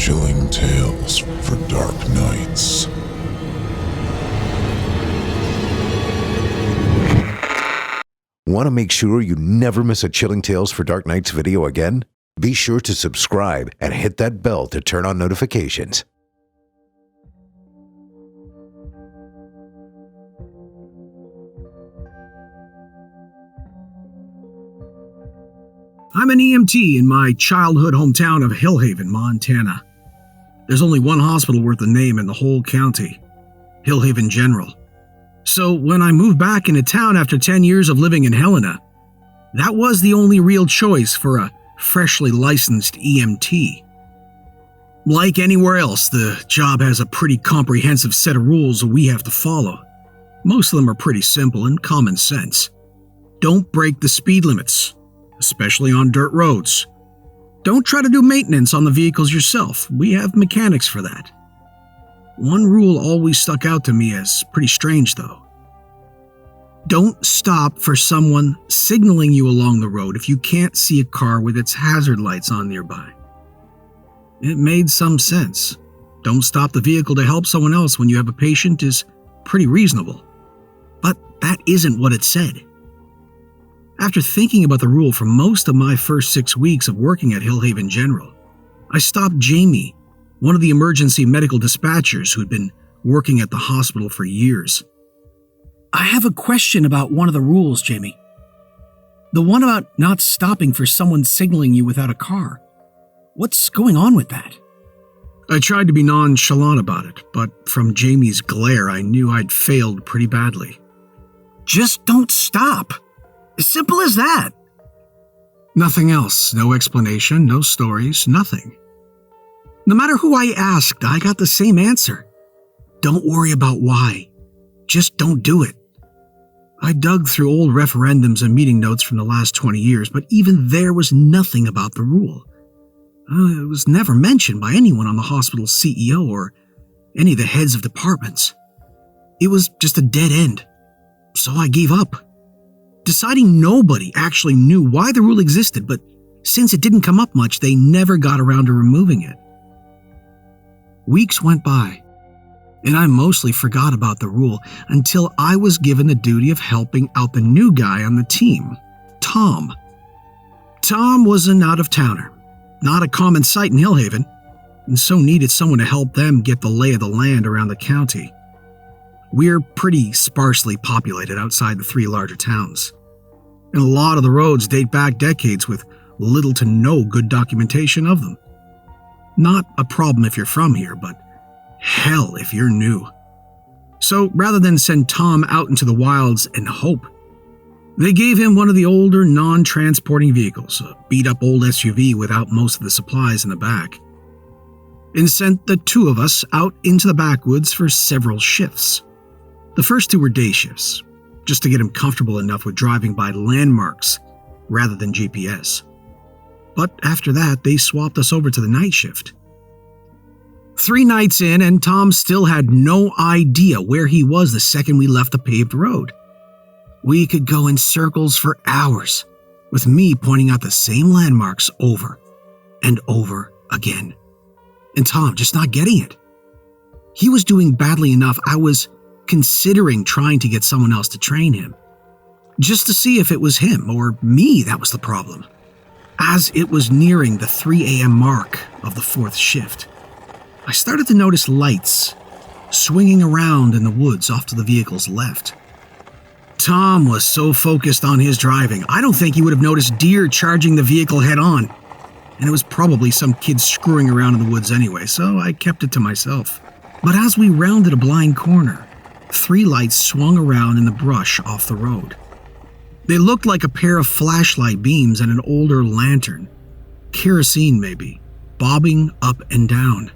Chilling tales for dark nights. Want to make sure you never miss a Chilling Tales for Dark Nights video again? Be sure to subscribe and hit that bell to turn on notifications. I'm an EMT in my childhood hometown of Hillhaven, Montana. There's only one hospital worth a name in the whole county, Hillhaven General. So when I moved back into town after 10 years of living in Helena, that was the only real choice for a freshly licensed EMT. Like anywhere else, the job has a pretty comprehensive set of rules that we have to follow. Most of them are pretty simple and common sense. Don't break the speed limits, especially on dirt roads. Don't try to do maintenance on the vehicles yourself. We have mechanics for that. One rule always stuck out to me as pretty strange, though. Don't stop for someone signaling you along the road if you can't see a car with its hazard lights on nearby. It made some sense. Don't stop the vehicle to help someone else when you have a patient is pretty reasonable. But that isn't what it said. After thinking about the rule for most of my first 6 weeks of working at Hillhaven General, I stopped Jamie, one of the emergency medical dispatchers who'd been working at the hospital for years. I have a question about one of the rules, Jamie. The one about not stopping for someone signaling you without a car. What's going on with that? I tried to be nonchalant about it, but from Jamie's glare, I knew I'd failed pretty badly. Just don't stop. As simple as that. Nothing else. No explanation, no stories, nothing. No matter who I asked, I got the same answer. Don't worry about why. Just don't do it. I dug through old referendums and meeting notes from the last 20 years, but even there was nothing about the rule. It was never mentioned by anyone on the hospital's CEO or any of the heads of departments. It was just a dead end. So I gave up. Deciding nobody actually knew why the rule existed, but since it didn't come up much, they never got around to removing it. Weeks went by, and I mostly forgot about the rule until I was given the duty of helping out the new guy on the team, Tom. Tom was an out-of-towner, not a common sight in Hillhaven, and so needed someone to help them get the lay of the land around the county. We're pretty sparsely populated outside the 3 larger towns, and a lot of the roads date back decades with little to no good documentation of them. Not a problem if you're from here, but hell if you're new. So rather than send Tom out into the wilds and hope, they gave him one of the older non-transporting vehicles, a beat-up old SUV without most of the supplies in the back, and sent the 2 of us out into the backwoods for several shifts. The first 2 were day shifts, just to get him comfortable enough with driving by landmarks rather than GPS. But after that, they swapped us over to the night shift. 3 nights in, and Tom still had no idea where he was the second we left the paved road. We could go in circles for hours, with me pointing out the same landmarks over and over again, and Tom just not getting it. He was doing badly enough I was considering trying to get someone else to train him, just to see if it was him or me that was the problem. As it was nearing the 3 a.m. mark of the 4th shift, I started to notice lights swinging around in the woods off to the vehicle's left. Tom was so focused on his driving, I don't think he would have noticed deer charging the vehicle head-on, and it was probably some kid screwing around in the woods anyway, so I kept it to myself. But as we rounded a blind corner, 3 lights swung around in the brush off the road. They looked like a pair of flashlight beams and an older lantern, kerosene maybe, bobbing up and down.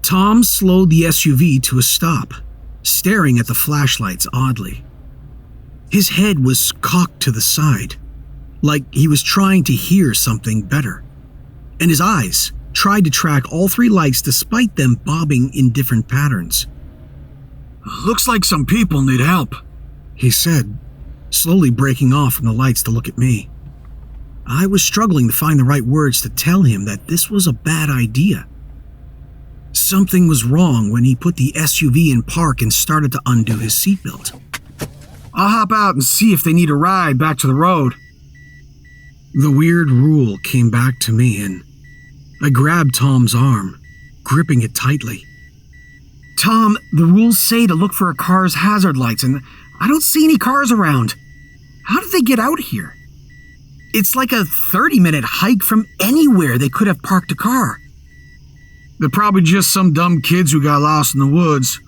Tom slowed the SUV to a stop, staring at the flashlights oddly. His head was cocked to the side, like he was trying to hear something better, and his eyes tried to track all 3 lights despite them bobbing in different patterns. "Looks like some people need help," he said, slowly breaking off from the lights to look at me. I was struggling to find the right words to tell him that this was a bad idea. something was wrong when he put the SUV in park and started to undo his seatbelt. I'll hop out and see if they need a ride back to the road. The weird rule came back to me, and I grabbed Tom's arm, gripping it tightly. Tom, the rules say to look for a car's hazard lights, and I don't see any cars around. How did they get out here? It's like a 30-minute hike from anywhere they could have parked a car. They're probably just some dumb kids who got lost in the woods.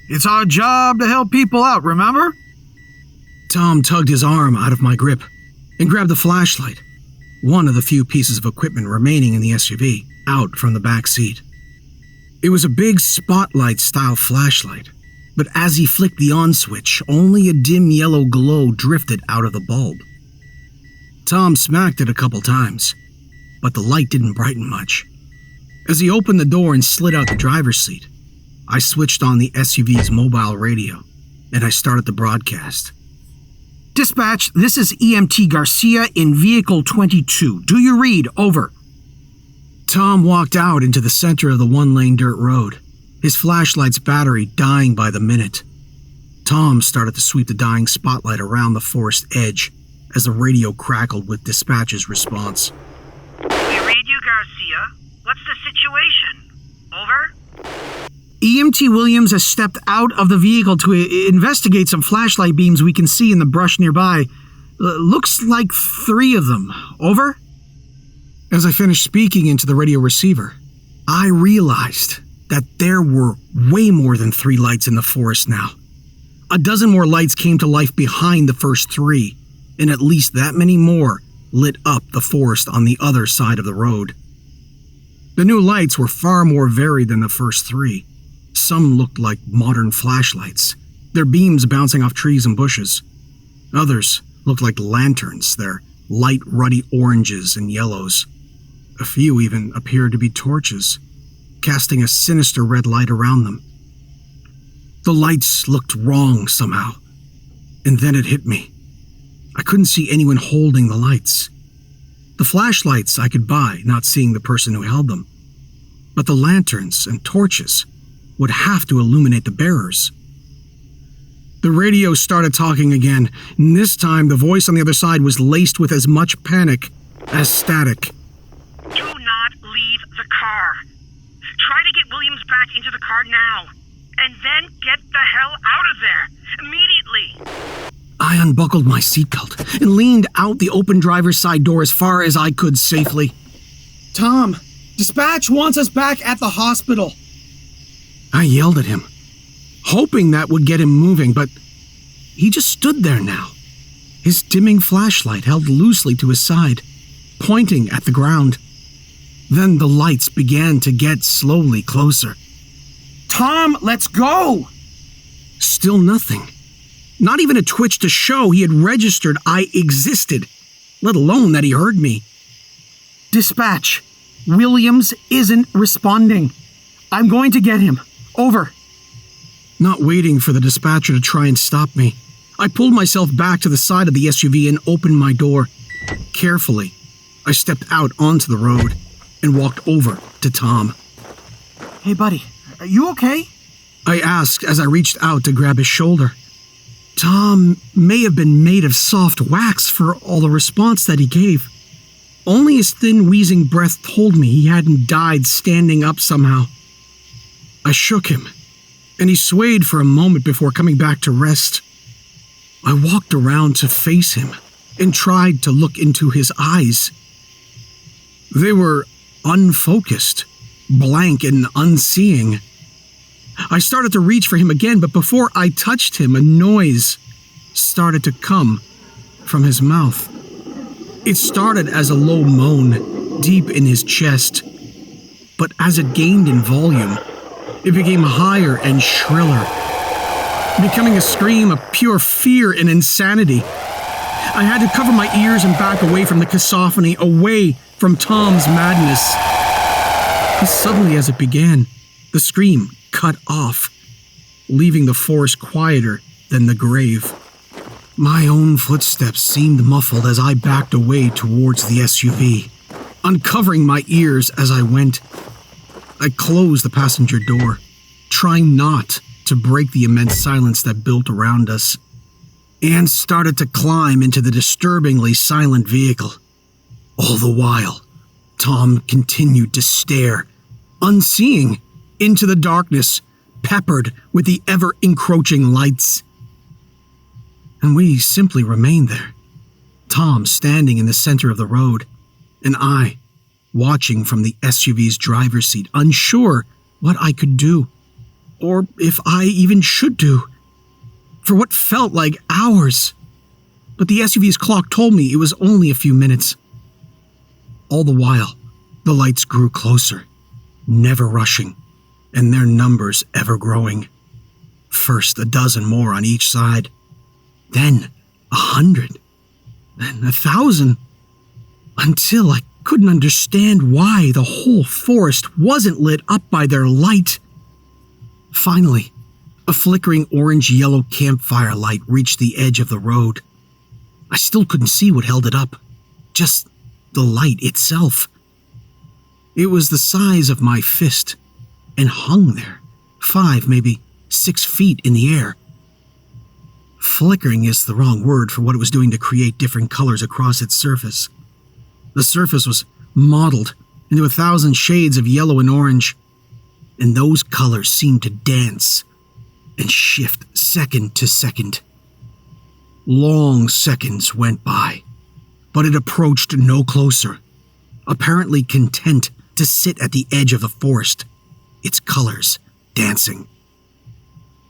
It's our job to help people out, remember? Tom tugged his arm out of my grip and grabbed the flashlight, one of the few pieces of equipment remaining in the SUV, out from the back seat. It was a big spotlight-style flashlight, but as he flicked the on switch, only a dim yellow glow drifted out of the bulb. Tom smacked it a couple times, but the light didn't brighten much. As he opened the door and slid out the driver's seat, I switched on the SUV's mobile radio, and I started the broadcast. Dispatch, this is EMT Garcia in Vehicle 22. Do you read? Over. Tom walked out into the center of the one-lane dirt road, his flashlight's battery dying by the minute. Tom started to sweep the dying spotlight around the forest edge as the radio crackled with dispatch's response. We read you, Garcia. What's the situation? Over? EMT Williams has stepped out of the vehicle to investigate some flashlight beams we can see in the brush nearby. Looks like 3 of them. Over? As I finished speaking into the radio receiver, I realized that there were way more than 3 lights in the forest now. A dozen more lights came to life behind the first 3, and at least that many more lit up the forest on the other side of the road. The new lights were far more varied than the first 3. Some looked like modern flashlights, their beams bouncing off trees and bushes. Others looked like lanterns, their light ruddy oranges and yellows. A few even appeared to be torches, casting a sinister red light around them. The lights looked wrong somehow, and then it hit me. I couldn't see anyone holding the lights. The flashlights I could buy, not seeing the person who held them. But the lanterns and torches would have to illuminate the bearers. The radio started talking again, and this time the voice on the other side was laced with as much panic as static. Do not leave the car. Try to get Williams back into the car now, and then get the hell out of there, immediately. I unbuckled my seatbelt and leaned out the open driver's side door as far as I could safely. Tom, dispatch wants us back at the hospital. I yelled at him, hoping that would get him moving, but he just stood there now, his dimming flashlight held loosely to his side, pointing at the ground. Then the lights began to get slowly closer. Tom, let's go! Still nothing. Not even a twitch to show he had registered I existed, let alone that he heard me. Dispatch, Williams isn't responding. I'm going to get him. Over. Not waiting for the dispatcher to try and stop me, I pulled myself back to the side of the SUV and opened my door. Carefully, I stepped out onto the road and walked over to Tom. Hey, buddy, are you okay? I asked as I reached out to grab his shoulder. Tom may have been made of soft wax for all the response that he gave. Only his thin, wheezing breath told me he hadn't died standing up somehow. I shook him, and he swayed for a moment before coming back to rest. I walked around to face him and tried to look into his eyes. They were unfocused, blank and unseeing. I started to reach for him again, but before I touched him, a noise started to come from his mouth. It started as a low moan deep in his chest, but as it gained in volume, it became higher and shriller, becoming a scream of pure fear and insanity. I had to cover my ears and back away from the cacophony, away from Tom's madness. And suddenly as it began, the scream cut off, leaving the forest quieter than the grave. My own footsteps seemed muffled as I backed away towards the SUV, uncovering my ears as I went. I closed the passenger door, trying not to break the immense silence that built around us, and started to climb into the disturbingly silent vehicle. All the while, Tom continued to stare, unseeing, into the darkness, peppered with the ever-encroaching lights. And we simply remained there, Tom standing in the center of the road, and I watching from the SUV's driver's seat, unsure what I could do, or if I even should do, for what felt like hours. But the SUV's clock told me it was only a few minutes. All the while, the lights grew closer, never rushing, and their numbers ever growing. First a dozen more on each side, then 100, then 1,000, until I couldn't understand why the whole forest wasn't lit up by their light. Finally, a flickering orange-yellow campfire light reached the edge of the road. I still couldn't see what held it up, just the light itself. It was the size of my fist and hung there, 5, maybe 6 feet in the air. Flickering is the wrong word for what it was doing to create different colors across its surface. The surface was mottled into 1,000 shades of yellow and orange, and those colors seemed to dance and shift second to second. Long seconds went by, but it approached no closer, apparently content to sit at the edge of the forest, its colors dancing.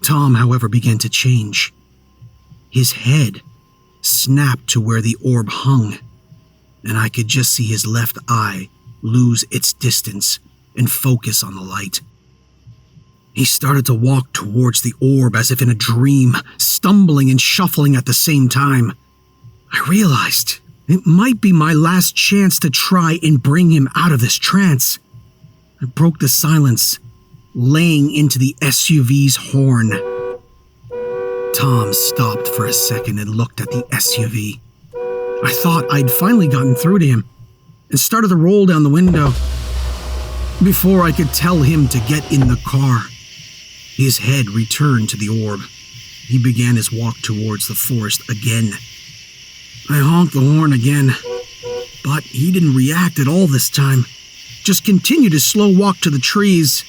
Tom, however, began to change. His head snapped to where the orb hung, and I could just see his left eye lose its distance and focus on the light. He started to walk towards the orb as if in a dream, stumbling and shuffling at the same time. I realized it might be my last chance to try and bring him out of this trance. I broke the silence, laying into the SUV's horn. Tom stopped for a second and looked at the SUV. I thought I'd finally gotten through to him and started to roll down the window. Before I could tell him to get in the car, his head returned to the orb. He began his walk towards the forest again. I honked the horn again, but he didn't react at all this time, just continued his slow walk to the trees.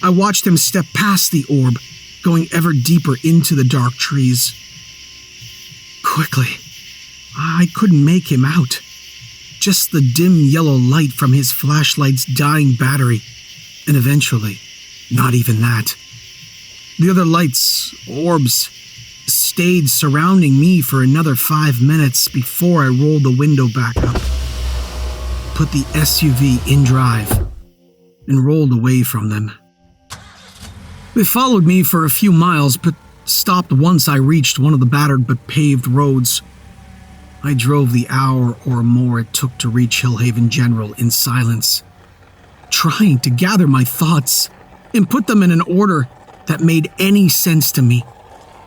I watched him step past the orb, going ever deeper into the dark trees. Quickly, I couldn't make him out. Just the dim yellow light from his flashlight's dying battery, and eventually, not even that. The other lights, orbs, stayed surrounding me for another 5 minutes before I rolled the window back up, put the SUV in drive, and rolled away from them. They followed me for a few miles, but stopped once I reached one of the battered but paved roads. I drove the hour or more it took to reach Hillhaven General in silence, trying to gather my thoughts and put them in an order that made any sense to me,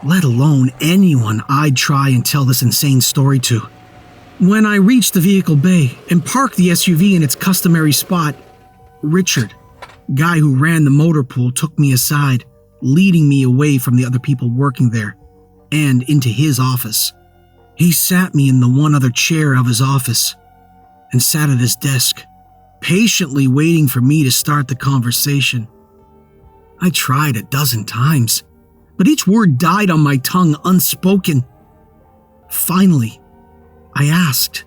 let alone anyone I'd try and tell this insane story to. When I reached the vehicle bay and parked the SUV in its customary spot, Richard, guy who ran the motor pool, took me aside, leading me away from the other people working there and into his office. He sat me in the one other chair of his office and sat at his desk, patiently waiting for me to start the conversation. I tried 12 times, but each word died on my tongue unspoken. Finally, I asked,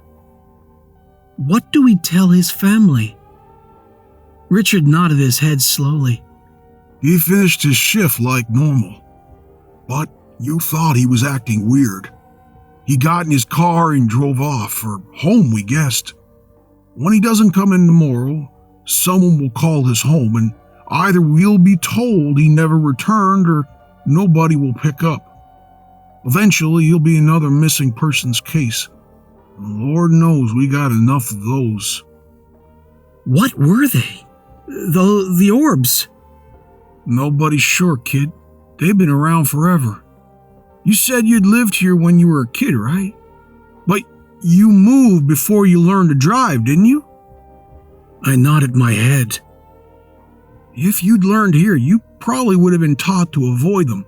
"What do we tell his family?" Richard nodded his head slowly. He finished his shift like normal, but you thought he was acting weird. He got in his car and drove off, for home, we guessed. When he doesn't come in tomorrow, someone will call his home, and either we'll be told he never returned or nobody will pick up. Eventually, he'll be another missing persons case. And Lord knows we got enough of those. What were they? The orbs? Nobody's sure, kid. They've been around forever. You said you'd lived here when you were a kid, right? But you moved before you learned to drive, didn't you? I nodded my head. If you'd learned here, you probably would have been taught to avoid them.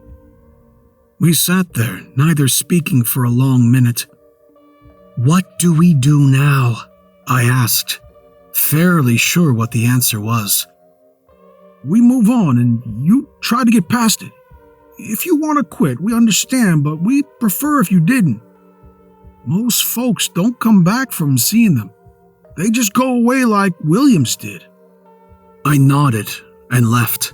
We sat there, neither speaking for a long minute. "What do we do now?" I asked, fairly sure what the answer was. We move on and you try to get past it. If you want to quit, we understand, but we prefer if you didn't. Most folks don't come back from seeing them. They just go away like Williams did. I nodded and left.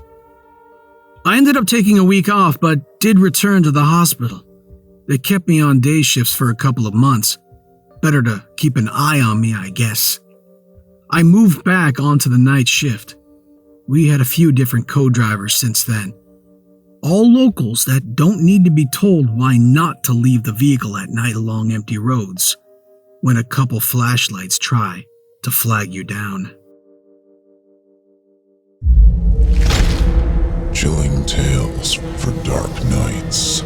I ended up taking a week off, but did return to the hospital. They kept me on day shifts for a couple of months. Better to keep an eye on me, I guess. I moved back onto the night shift. We had a few different co-drivers since then. All locals that don't need to be told why not to leave the vehicle at night along empty roads when a couple flashlights try to flag you down. Chilling tales for dark nights.